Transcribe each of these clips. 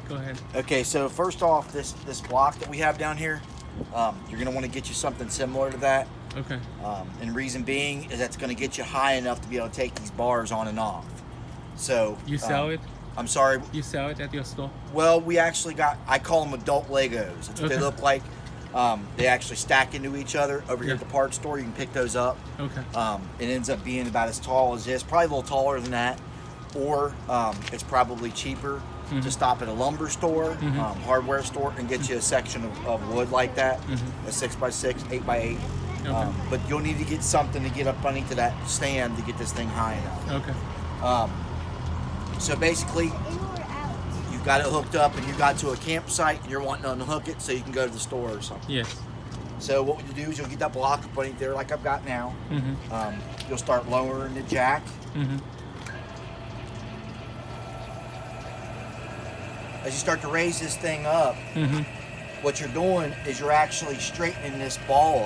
Go ahead. Okay, so first off, this block that we have down here, you're going to want to get you something similar to that. Okay. And reason being is that's going to get you high enough to be able to take these bars on and off. So You sell it? I'm sorry. You sell it at your store? Well, we actually I call them adult Legos. That's what they look like. They actually stack into each other. Over here at the parts store, you can pick those up. Okay. It ends up being about as tall as this, probably a little taller than that. Or it's probably cheaper to stop at a lumber store, hardware store, and get you a section of wood like that, a 6x6, 8x8. Okay. But you'll need to get something to get up underneath that stand to get this thing high enough. Okay. So basically, you've got it hooked up and you got to a campsite and you're wanting to unhook it so you can go to the store or something. Yes. So what you do is you'll get that block up underneath there like I've got now. You'll start lowering the jack. As you start to raise this thing up, what you're doing is you're actually straightening this ball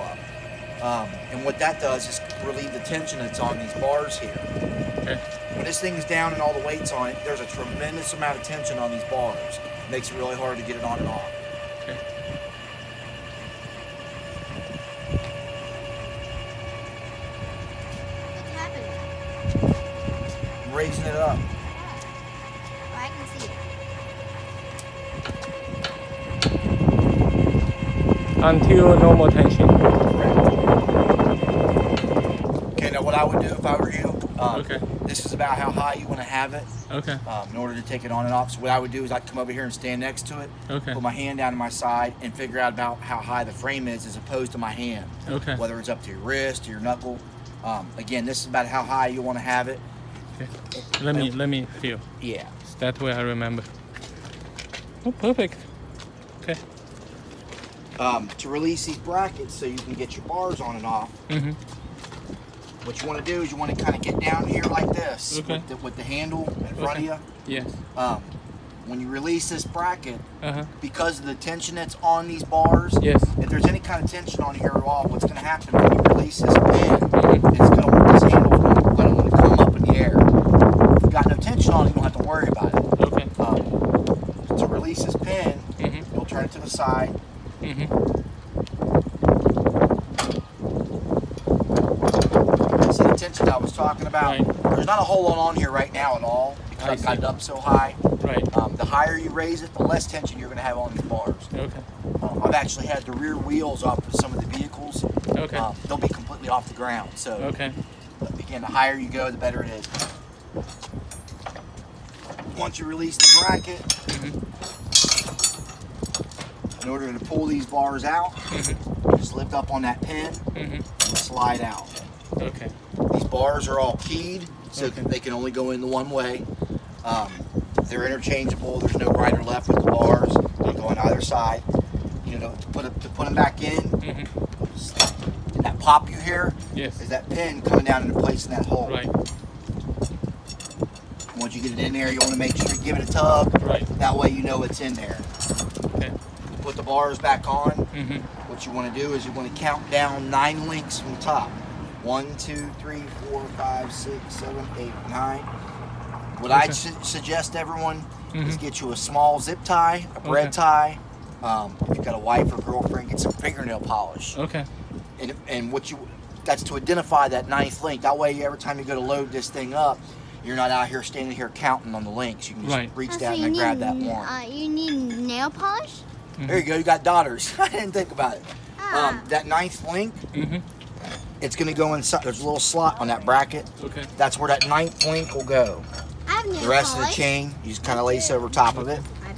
up. And what that does is relieve the tension that's on these bars here. Okay. When this thing's down and all the weight's on it, there's a tremendous amount of tension on these bars. It makes it really hard to get it on and off. Okay. What's happening? I'm raising it up. Oh, I can see it. Until normal tension. Okay, now what I would do if I were you, Okay. this is about how high you want to have it Okay. in order to take it on and off. So what I would do is I'd come over here and stand next to it, Okay. put my hand down to my side, and figure out about how high the frame is as opposed to my hand. Okay. Whether it's up to your wrist or your knuckle. Again, this is about how high you want to have it. Okay. Let me feel. Yeah. That way I remember. Oh, perfect. Okay. To release these brackets so you can get your bars on and off, what you want to do is you want to kind of get down here like this with the handle in front of you. Yes. When you release this bracket, Uh-huh. because of the tension that's on these bars, Yes. if there's any kind of tension on here at all, what's going to happen when you release this pin, it's going to this handle's going to come up in the air. If you've got no tension on it, you don't have to worry about it. Okay. To release this pin, you'll turn it to the side. See the tension I was talking about? Right. There's not a whole lot on here right now at all because I've got it up so high. Right. The higher you raise it, the less tension you're going to have on these bars. Okay. I've actually had the rear wheels off of some of the vehicles. Okay. They'll be completely off the ground. So Okay. again, the higher you go, the better it is. Once you release the bracket, in order to pull these bars out, just lift up on that pin and slide out. Okay. These bars are all keyed, so they can only go in the one way. They're interchangeable. There's no right or left with the bars. They go on either side. You know, to put them back in, and that pop you hear Yes. is that pin coming down into place in that hole. Right. Once you get it in there, you want to make sure you give it a tug. Right. That way you know it's in there. Okay. Put the bars back on. What you want to do is you want to count down 9 links from the top. 1, 2, 3, 4, 5, 6, 7, 8, 9. What I'd suggest everyone is get you a small zip tie, a bread tie. If you've got a wife or girlfriend, get some fingernail polish. Okay. And that's to identify that 9th link. That way, every time you go to load this thing up, you're not out here standing here counting on the links. You can just reach down and grab that one. You need nail polish? There you go. You got daughters. I didn't think about it. That 9th link, it's going to go inside. There's a little slot on that bracket. Okay. That's where that 9th link will go. I have nail The rest polish. of the chain, you just kind of lace over top of it, I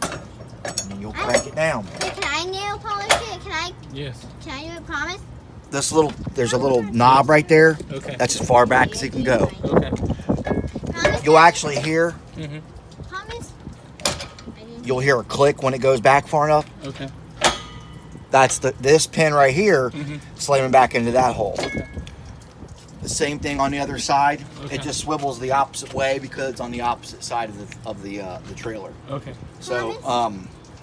better. and then you'll crank it down. Wait, can I nail polish it? Yes. Can I do it? Promise? There's a little knob right there. Okay. That's as far back as it can go. Okay. Promise? You'll actually hear, Promise? you'll hear a click when it goes back far enough. Okay. That's this pin right here, slamming back into that hole. Okay. The same thing on the other side. Okay. It just swivels the opposite way because it's on the opposite side of the trailer. Okay. So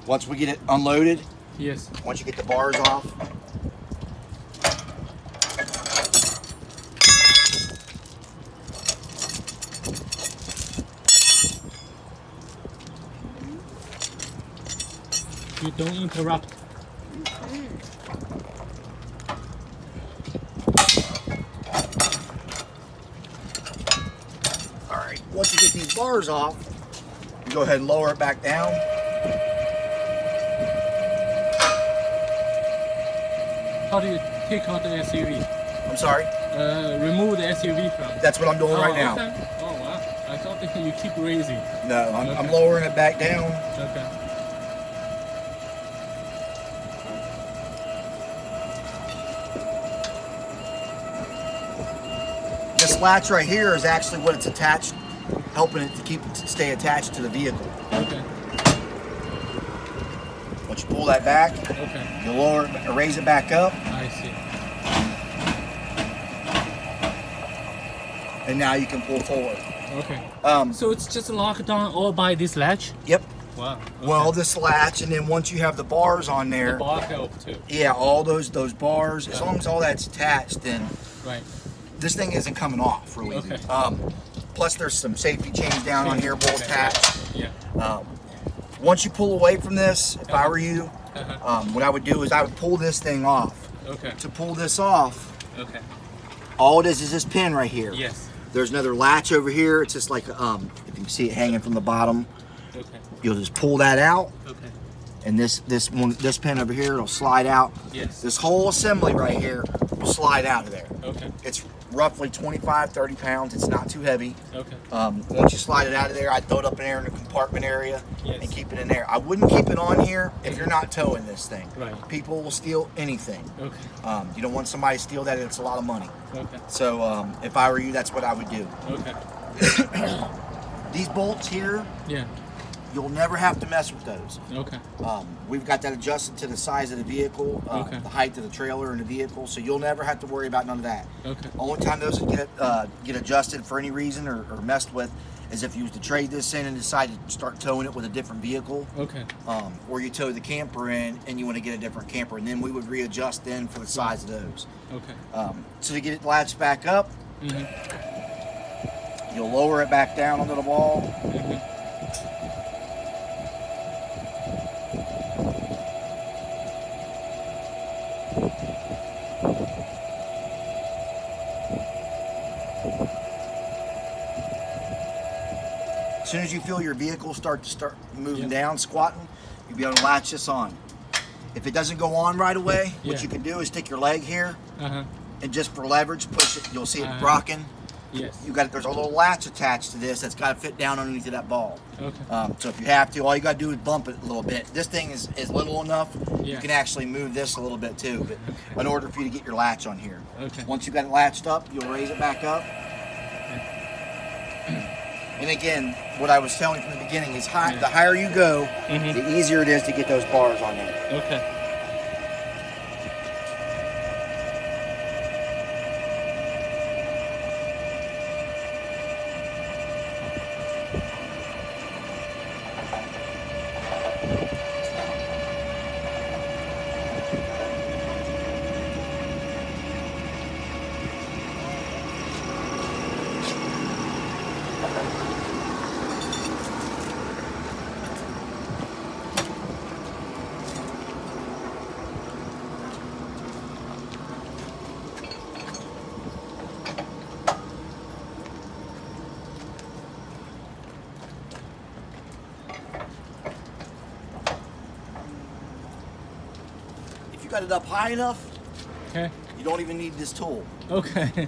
once we get it unloaded, Yes. once you get the bars off, You don't interrupt. All right. Once you get these bars off, you go ahead and lower it back down. How do you take out the SUV? I'm sorry. Remove the SUV from. That's what I'm doing right now. Okay. Oh wow! I thought that you keep raising. No, I'm Okay. lowering it back down. Okay. This latch right here is actually what it's attached, helping it to stay attached to the vehicle. Okay. Once you pull that back, Okay. you lower it, raise it back up, I see. and now you can pull forward. Okay. Um, So it's just locked down all by this latch? yep. Wow. Okay. Well, this latch, and then once you have the bars on the there, bar help too. yeah, all those bars, as long as all that's attached, then Right. this thing isn't coming off really. Okay. Plus, there's some safety chains down on here, will Okay. attach. Yeah. Once you pull away from this, if I were you, what I would do is I would pull this thing off. Okay. To pull this off, Okay. all it is this pin right here. Yes. There's another latch over here. It's just like, if you can see it hanging from the bottom, Okay. you'll just pull that out, Okay. and this pin over here, it'll slide out. Yes. This whole assembly right here will slide out of there. Okay. It's roughly 25, 30 pounds. It's not too heavy. Okay. Once you slide it out of there, I'd throw it up in there in the compartment area Yes. and keep it in there. I wouldn't keep it on here if you're not towing this thing. Right. People will steal anything. Okay. You don't want somebody to steal that. It's a lot of money. Okay. So if I were you, that's what I would do. Okay. These bolts here, Yeah. you'll never have to mess with those. Okay. We've got that adjusted to the size of the vehicle, Okay. the height of the trailer in the vehicle, so you'll never have to worry about none of that. Okay. Only time those would get adjusted for any reason or messed with is if you was to trade this in and decide to start towing it with a different vehicle, Okay. or you tow the camper in and you want to get a different camper, and then we would readjust then for the size of those. Okay. So to get it latched back up, Mhm. you'll lower it back down onto the wall. Mhm. As soon as you feel your vehicle start moving Yeah. down, squatting, you'll be able to latch this on. If it doesn't go on right away, what Yeah. you can do is stick your leg here Uh-huh. and just for leverage, push it. You'll see it Uh-huh. rocking. Yes. There's a little latch attached to this that's got to fit down underneath of that ball. Okay. So if you have to, all you got to do is bump it a little bit. This thing is little enough, you Yeah. can actually move this a little bit too, but in order for you to get your latch on here. Okay. Once you got it latched up, you'll raise it back up. And again, what I was telling you from the beginning is the higher you go, Mhm. the easier it is to get those bars on there. Okay. If you got it up high enough, Okay. you don't even need this tool. Okay.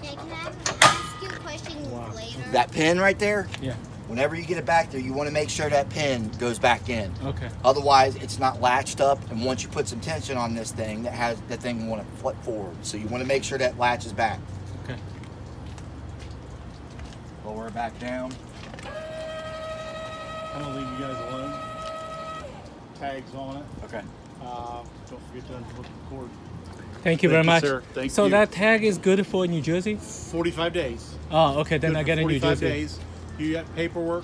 Hey, can I ask you a question Wow. later? That pin right there, Yeah. whenever you get it back there, you want to make sure that pin goes back in. Okay. Otherwise, it's not latched up, and once you put some tension on this thing, that thing will want to flip forward. So you want to make sure that latch is back. Okay. Lower it back down. I'm gonna leave you guys alone. Tags on it. Okay. Don't forget to unhook the cord. Thank you Thank very you, much. sir. Thank so you. that tag is good for New Jersey? 45 days. Oh, okay. Then Good I for get in New 45 Jersey. days. You got paperwork.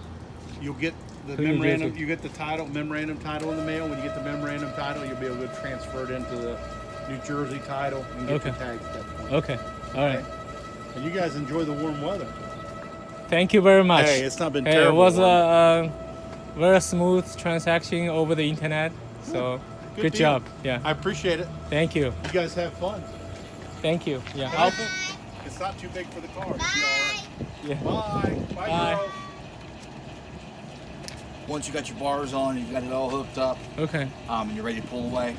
You'll get the To New memorandum. Jersey. You get the title, memorandum title in the mail. When you get the memorandum title, you'll be able to transfer it into the New Jersey title and get Okay. the tags at that point. Okay. All right. And you guys enjoy the warm weather. Thank you very much. Hey, it's not been Hey, terrible. it was warm. a very smooth transaction over the internet. So good deal. job. Yeah. I appreciate it. Thank you. You guys have fun. Thank you. Yeah. I think it's not too big for the car. It'll be yeah. all right. Bye. Bye, Bye. girls. Once you got your bars on, you've got it all hooked up, Okay. and you're ready to pull away,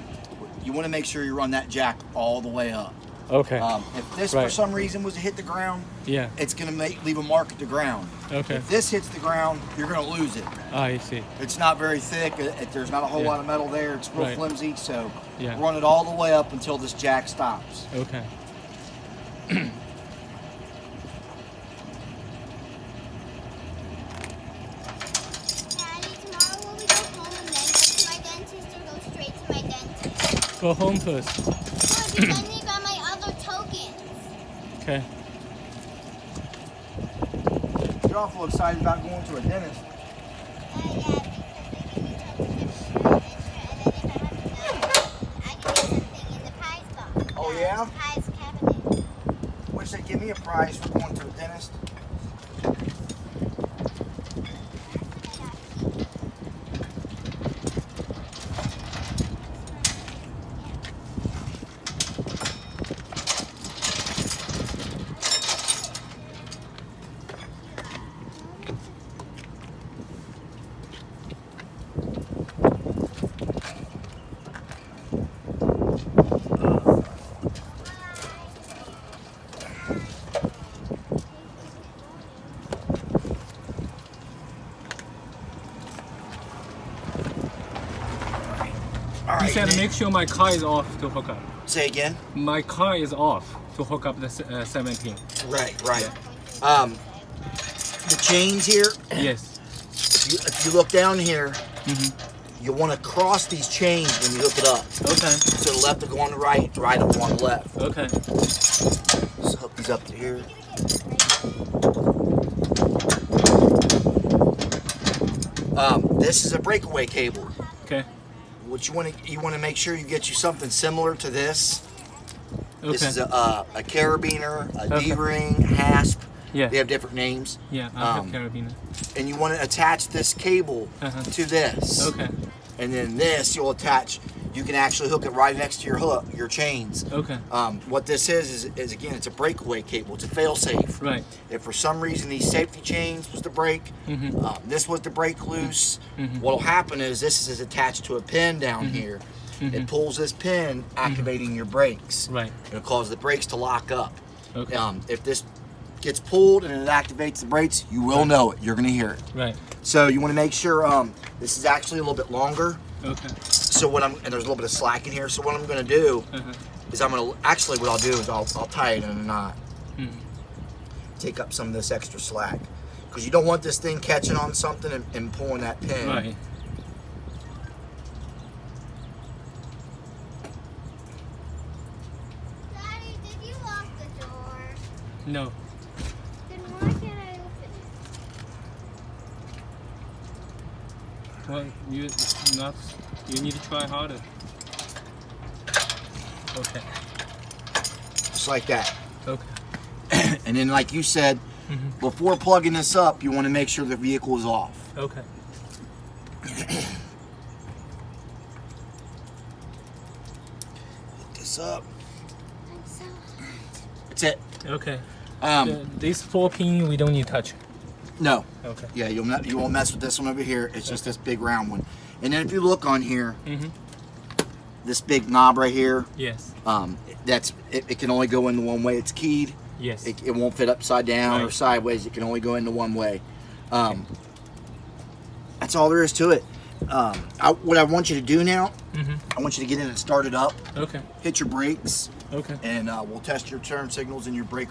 you want to make sure you run that jack all the way up. Okay. If this for Right. some reason was to hit the ground, Yeah. it's going to leave a mark at the ground. Okay. If this hits the ground, you're going to lose it. I see. It's not very thick. There's not a whole Yeah. lot of metal there. It's real Right. flimsy, so Yeah. run it all the way up until this jack stops. Okay. Daddy, tomorrow will we go home and then go to my dentist or go straight to my dentist? Go home first. No, because I need to grab my other tokens. Okay. You're awful excited about going to a dentist. Yeah, because they give me tokens every time I enter, and then if I have enough, I can get something in the prize box. Oh, yeah? Prize cabinet. Wish they'd give me a prize for going to a dentist. All You right. said make sure my car is off to hook up. Say again. My car is off to hook up the 17. Right. The chains here. Yes. If you look down here, Mm-hmm. you want to cross these chains when you hook it up. Okay. So the left will go on the right, right will go on the left. Okay. So hook these up to here. This is a breakaway cable. Okay. What you want to make sure you get you something similar to this. Okay. This is a carabiner, a Okay. D-ring, hasp. Yeah. They have different names. Yeah. I have Um, carabiner. And you want to attach this cable Uh-huh. to this. Okay. And then this you'll attach. You can actually hook it right next to your hook, your chains. Okay. What this is again, it's a breakaway cable. It's a fail-safe. Right. If for some reason these safety chains was to break, Mm-hmm. this was to break loose, Mhm. what'll happen is this is attached to a pin down here. It pulls this pin, activating your brakes. Right. It'll cause the brakes to lock up. Okay. If this gets pulled and it activates the brakes, you will know it. You're going to hear it. Right. So you want to make sure this is actually a little bit longer. Okay. So and there's a little bit of slack in here. So what I'm going to do Uh-huh. is what I'll do is I'll tie it in a knot. Mhm. Take up some of this extra slack because you don't want this thing catching on something and pulling that pin. Right. Daddy, did you lock the door? No. Then why can't I open it? Well, you need to try harder. Okay. Just like that. Okay. And then like you said, before plugging this up, you want to make sure the vehicle is off. Okay. Hook this up. I'm so hot. That's it. Okay. This 4 pin we don't need to touch. no. Okay. Yeah, you won't mess with this one over here. It's just this big round one. And then if you look on here, Mm-hmm. this big knob right here, Yes. it can only go in the one way. It's keyed. Yes. It won't fit upside down or Right. sideways. It can only go into one way. That's all there is to it. What I want you to do now, I want you to get in and start it up. Okay. Hit your brakes, Okay. and we'll test your turn signals and your brake